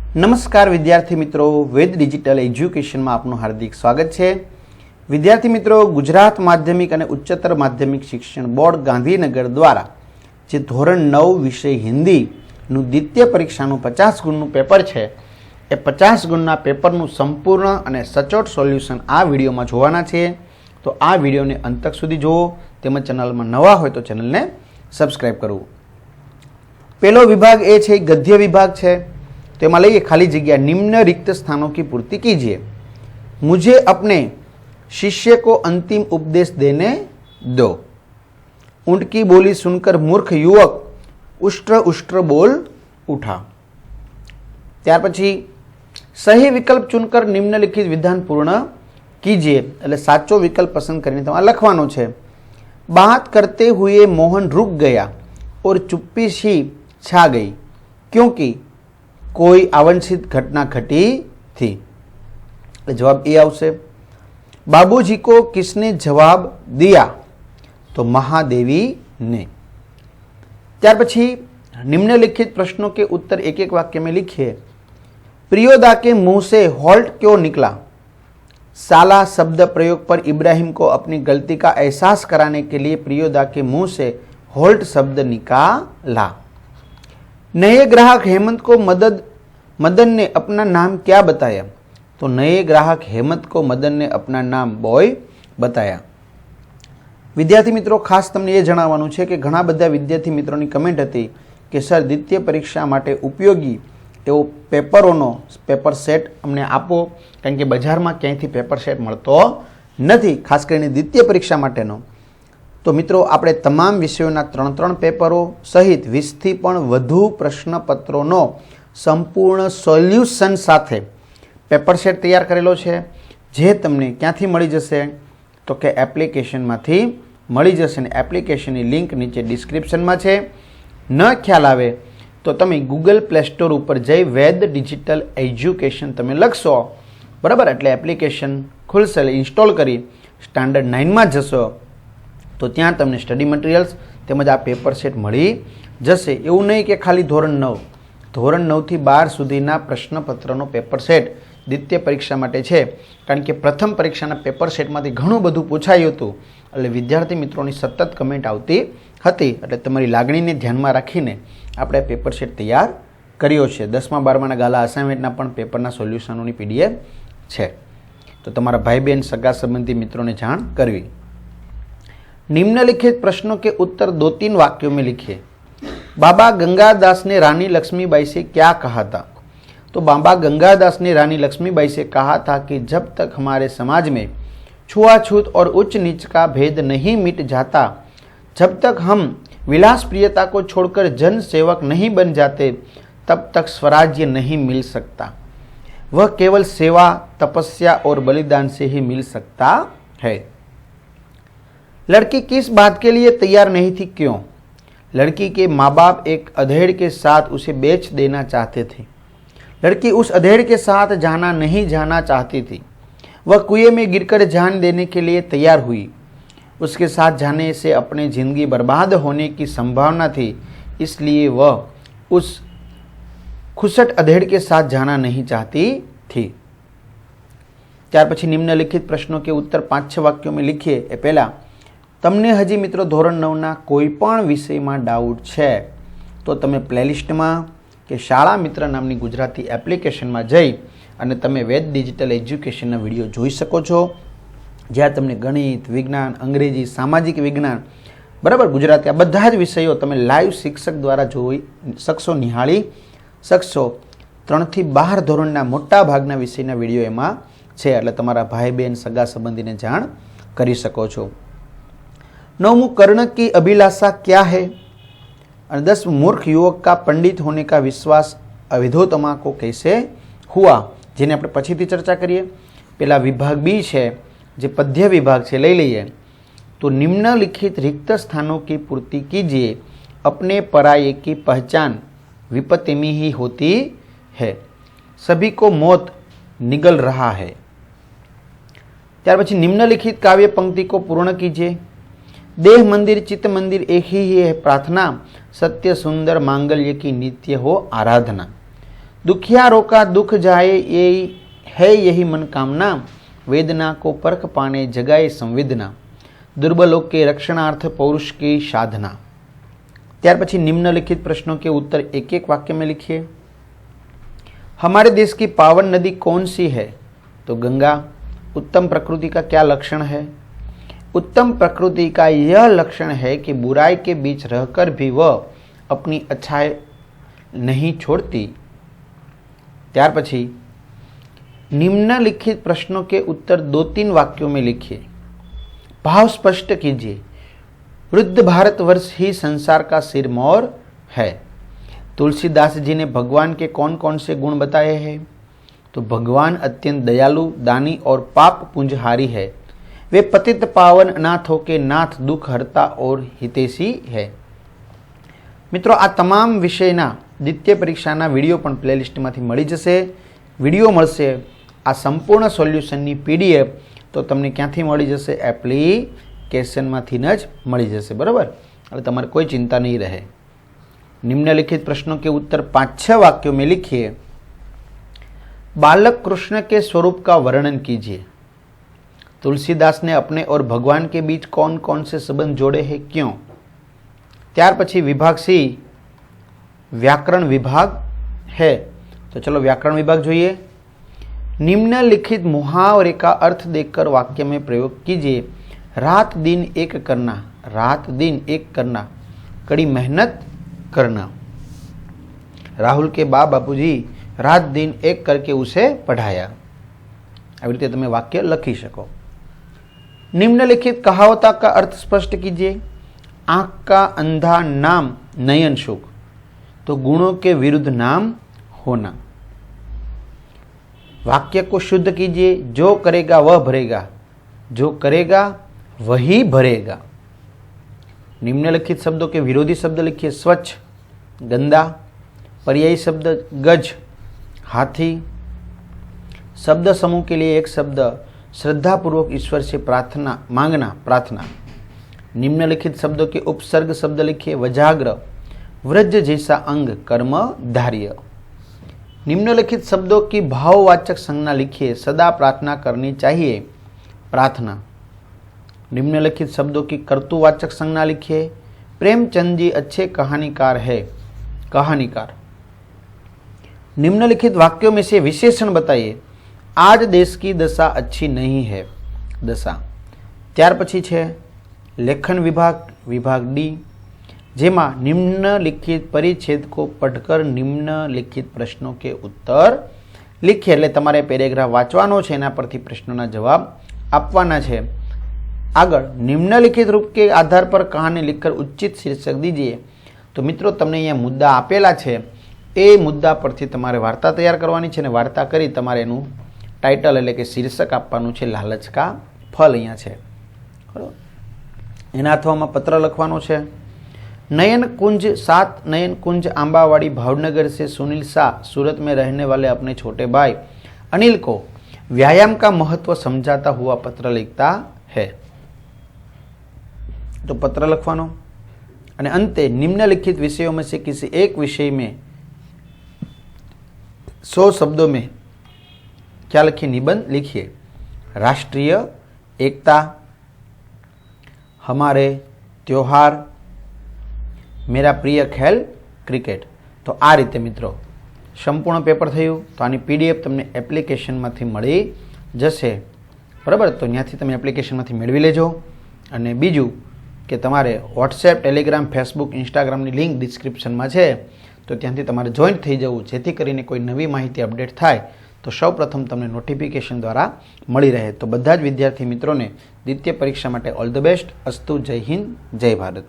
नमस्कार विद्यार्थी मित्रों, वेद डिजिटल एज्युकेशन में आपનું हार्दिक स्वागत है। विद्यार्थी मित्रों, गुजरात माध्यमिक और उच्चतर माध्यमिक शिक्षण बोर्ड गांधीनगर द्वारा जे धोरण 9 विषय हिंदी द्वितीय परीक्षा 50 गुणनु पेपर है, ए 50 गुणना पेपरનું संपूर्ण और सचोट सोल्यूशन आ विडियो में જોવાના છે। तो आ विडियो ने अंत तक सुधी જોવો, તેમજ चेनल में नवा हो तो चेनल ने सब्सक्राइब करवू। पहलो विभाग ए छे गद्य विभाग है, तो लईए खाली जगह निम्न रिक्त स्थानों की पूर्ति कीजिए। मुझे अपने शिष्य को अंतिम उपदेश देने दो। ऊंट की बोली सुनकर मूर्ख युवक उष्ट्र उष्ट्र बोल उठा। त्यार पछी सही विकल्प चुनकर निम्नलिखित विधान पूर्ण कीजिए, એટલે સાચો વિકલ્પ પસંદ કરીને તમારે લખવાનો છે। बात करते हुए मोहन रुक गया और चुप्पी सी छा गई क्योंकि कोई अवांछित घटना घटी थी। जवाब ए आवशे। बाबूजी को किसने जवाब दिया? तो महादेवी ने। त्यार पछी निम्नलिखित प्रश्नों के उत्तर एक एक वाक्य में लिखिए। प्रियोदा के मुंह से हॉल्ट क्यों निकला? साला शब्द प्रयोग पर इब्राहिम को अपनी गलती का एहसास कराने के लिए प्रियोदा के मुंह से हॉल्ट शब्द निकाला। नए ग्राहक हेमंत को मदन ने अपना नाम क्या बताया? तो नए ग्राहक हेमंत को मदन ने अपना नाम बॉय बताया। विद्यार्थी मित्रों, खास तमने ये जणाववानुं छे कि घणा बधा विद्यार्थी मित्रों की कमेंट हती कि सर द्वितीय परीक्षा माटे उपयोगी एवो पेपरोनो पेपर सेट अमने आपो, कारण के बजार में क्यांथी पेपर सेट मळतो नथी, खास करीने द्वितीय परीक्षा माटेनो। तो मित्रों, आपणे तमाम विषयोना 3-3 पेपरों सहित 20 थी पण वधु प्रश्नपत्रोनो संपूर्ण सोल्यूशन साथे पेपर सेट तैयार करेलो छे, जे तमने क्यांथी मळी जशे? तो के एप्लिकेशनमांथी मळी जशे ने एप्लिकेशननी लिंक नीचे डिस्क्रिप्शन में छे। न ख्याल आवे तो तमे गूगल प्ले स्टोर पर जई वेद डिजिटल एज्युकेशन तमे लखशो, बराबर, एटले एप्लिकेशन खुलशे, इंस्टॉल करी स्टैंडर्ड 9 में जशो तो त्यां तमने स्टडी मटीरियल्स तेमज आ पेपर सेट मळी जशे। एवुं नहीं कि खाली धोरण 9 थी 12 सुधीना प्रश्नपत्रनो पेपर सेट द्वितीय परीक्षा माटे छे, कारण के प्रथम परीक्षाना पेपर सेटमांथी घणुं बधुं पूछायुं हतुं, એટલે विद्यार्थी मित्रोनी सतत कमेंट आवती हती, એટલે તમારી લાગણીને ધ્યાનમાં રાખીને આપણે પેપર સેટ તૈયાર કર્યો છે। 10મા 12માના ગાલા અસાઇનમેન્ટના પણ પેપરના સોલ્યુશનોની પીડીએફ છે, તો તમારા ભાઈ બહેન સગા સંબંધી મિત્રોને જાણ કરવી। निम्नलिखित प्रश्नों के उत्तर 2-3 वाक्यों में लिखिए। बाबा गंगादास ने रानी लक्ष्मीबाई से क्या कहा था? तो बाबा गंगादास ने रानी लक्ष्मीबाई से कहा था कि जब तक हमारे समाज में छुआछूत और उच्च नीच का भेद नहीं मिट जाता, जब तक हम विलास प्रियता को छोड़कर जन सेवक नहीं बन जाते, तब तक स्वराज्य नहीं मिल सकता। वह केवल सेवा, तपस्या और बलिदान से ही मिल सकता है। लड़की किस बात के लिए तैयार नहीं थी? क्यों? लड़की के माँ बाप एक अधेड़ के साथ उसे बेच देना चाहते थे। लड़की उस अधेड़ के साथ जाना नहीं जाना चाहती थी। वह कुएं में गिरकर जान देने के लिए तैयार हुई। उसके साथ जाने से अपनी जिंदगी बर्बाद होने की संभावना थी, इसलिए वह उस खुसट अधेड़ के साथ जाना नहीं चाहती थी। त्यार पछी निम्नलिखित प्रश्नों के उत्तर 5-6 वाक्यों में लिखिए। ए पहला, तमने हजी मित्रों धोरण 9 कोईपण विषय में डाउट है तो तमे प्लेलिस्ट में के शाळा मित्र नामनी गुजराती एप्लिकेशन में जई अने तमे वेद डिजिटल एज्युकेशन विडियो जोई शको छो, ज्यां तमने गणित, विज्ञान, अंग्रेजी, सामाजिक विज्ञान, बराबर, गुजराती आ बधा ज विषयों तमे लाइव शिक्षक द्वारा जोई शकशो, निहाળી શકશો। 3 થી 12 ધોરણના મોટા ભાગના વિષયના વિડીયો એમાં છે, એટલે તમારા ભાઈ બહેન સગા સંબંધીને જાણ કરી શકો છો। 9, कर्ण की अभिलाषा क्या है? और 10, मूर्ख युवक का पंडित होने का विश्वास अविधोतमा को कैसे हुआ? जेने આપણે પછીથી ચર્ચા કરીએ। પેલા વિભાગ બી છે જે પદ્ય વિભાગ છે, લઈ લઈએ। તો निम्नलिखित रिक्त स्थानों की पूर्ति कीजिए। अपने पराये की पहचान विपत्ति में ही होती है। सभी को मौत निगल रहा है। त्यार पछी निम्नलिखित काव्य पंक्ति को पूर्ण कीजिए। देह मंदिर चित्त मंदिर एक ही है प्रार्थना, सत्य सुंदर मांगल्य की नित्य हो आराधना। दुखियारों का दुख जाए ये है यही मनकामना, वेदना को परख पाने जगाए संवेदना, दुर्बलों के रक्षणार्थ पौरुष की साधना। त्यार पछी निम्नलिखित प्रश्नों के उत्तर एक एक वाक्य में लिखिए। हमारे देश की पावन नदी कौन सी है? तो गंगा। उत्तम प्रकृति का क्या लक्षण है? उत्तम प्रकृति का यह लक्षण है कि बुराई के बीच रहकर भी वह अपनी अच्छाई नहीं छोड़ती। त्यार पछी निम्नलिखित प्रश्नों के उत्तर 2-3 वाक्यों में लिखिए। भाव स्पष्ट कीजिए। वृद्ध भारतवर्ष ही संसार का सिरमौर है। तुलसीदास जी ने भगवान के कौन कौन से गुण बताए हैं? तो भगवान अत्यंत दयालु, दानी और पाप पुंजहारी है। वे पतित पावन अनाथों के नाथ, दुख हरता और हितैषी है। मित्रों, आ तमाम विषयना द्वितीय परीक्षाना विडियो पण प्लेलिस्टमांथी मळी जशे। विडियो मळशे आ संपूर्ण सोल्यूशननी पीडीएफ तो तमने क्यांथी मळी जशे? एप्लिकेशनमांथी ज मळी जशे, बराबर। એટલે તમારે કોઈ चिंता नहीं रहे। निम्नलिखित प्रश्नों के उत्तर 5-6 वाक्यों में लिखिए। बालक कृष्ण के स्वरूप का वर्णन कीजिए। तुलसीदास ने अपने और भगवान के बीच कौन कौन से संबंध जोड़े हैं, क्यों? त्यार पछी विभाग सी व्याकरण विभाग है, तो चलो व्याकरण विभाग જોઈએ। निम्नलिखित मुहावरे का अर्थ देखकर वाक्य में प्रयोग कीजिए। रात दिन एक करना, रात दिन एक करना, कड़ी मेहनत करना। राहुल के बापूजी रात दिन एक करके उसे पढ़ाया। આવી રીતે તમે વાક્ય લખી શકો। निम्नलिखित कहावता का अर्थ स्पष्ट कीजिए। आंख का अंधा नाम नयन सुख, तो गुणों के विरुद्ध नाम होना। वाक्य को शुद्ध कीजिए। जो करेगा वह भरेगा, जो करेगा वही भरेगा। निम्नलिखित शब्दों के विरोधी शब्द लिखिए। स्वच्छ, गंदा। पर्यायी शब्द गज, हाथी। शब्द समूह के लिए एक शब्द श्रद्धापूर्वक ईश्वर से प्रार्थना मांगना, प्रार्थना। निम्नलिखित शब्दों के उपसर्ग शब्द लिखिए। वजाग्र, व्रज जैसा अंग, कर्म धार्य। निम्नलिखित शब्दों की भाववाचक संज्ञा लिखिए। सदा प्रार्थना करनी चाहिए, प्रार्थना। निम्नलिखित शब्दों की कर्तुवाचक संज्ञा लिखिए। प्रेमचंद जी अच्छे कहानीकार है, कहानीकार। निम्नलिखित वाक्यों में से विशेषण बताइए। आज देश की दशा अच्छी नहीं है, दशा। त्यार पछी छे लेखन विभाग, विभाग डी, जेमा निम्नलिखित परिच्छेद को पढ़कर निम्नलिखित प्रश्नों के उत्तर लिखिए। એટલે તમારે પેરેગ્રાફ વાંચવાનો છે, એના પરથી પ્રશ્નોના જવાબ આપવાના છે। આગળ निम्नलिखित रूप के आधार पर कहानी लिखकर उचित शीर्षक दीजिए। तो मित्रों, તમને અહીંયા મુદ્દા આપેલા છે, એ મુદ્દા પરથી તમારે વાર્તા તૈયાર કરવાની છે, અને વાર્તા કરી તમારે એનું टाइटल એટલે કે शीर्षक આપવાનું છે। લાલચ કા ફલ અહીંયા છે, બરાબર। એના અથવામાં પત્ર લખવાનો છે। नयन कुंज 7 नयन कुंज आंबावाड़ी भावनगर से सुनील शाह सूरत में रहने वाले अपने छोटे भाई अनिल को व्यायाम का महत्व समझाता हुआ पत्र लिखता है। तो पत्र लखवानो અને અંતે निम्नलिखित विषयों में से किसी एक विषय में 100 शब्दों में क्या लिखिए? निबंध लिखिए। राष्ट्रीय एकता, हमारे त्योहार, मेरा प्रिय खेल क्रिकेट। तो आ रीते मित्रों संपूर्ण पेपर थयुं। तो आनी पीडीएफ तमने एप्लिकेशन मांथी मळी जशे, बराबर। तो त्याथी तमे एप्लिकेशन मांथी मेळवी लेजो। अने बीजुं के तमारे व्हाट्सएप, टेलिग्राम, फेसबुक, इंस्टाग्रामनी लिंक डिस्क्रिप्शनमां छे, तो त्यांथी तमारे जॉइंट थई जवुं, जेथी करीने कोई नवी माहिती अपडेट थाय तो सौ प्रथम तमने नोटिफिकेशन द्वारा मळी रहे। तो बधा ज विद्यार्थी मित्रों ने द्वितीय परीक्षा माटे ऑल द बेस्ट। अस्तु। जय हिंद, जय भारत।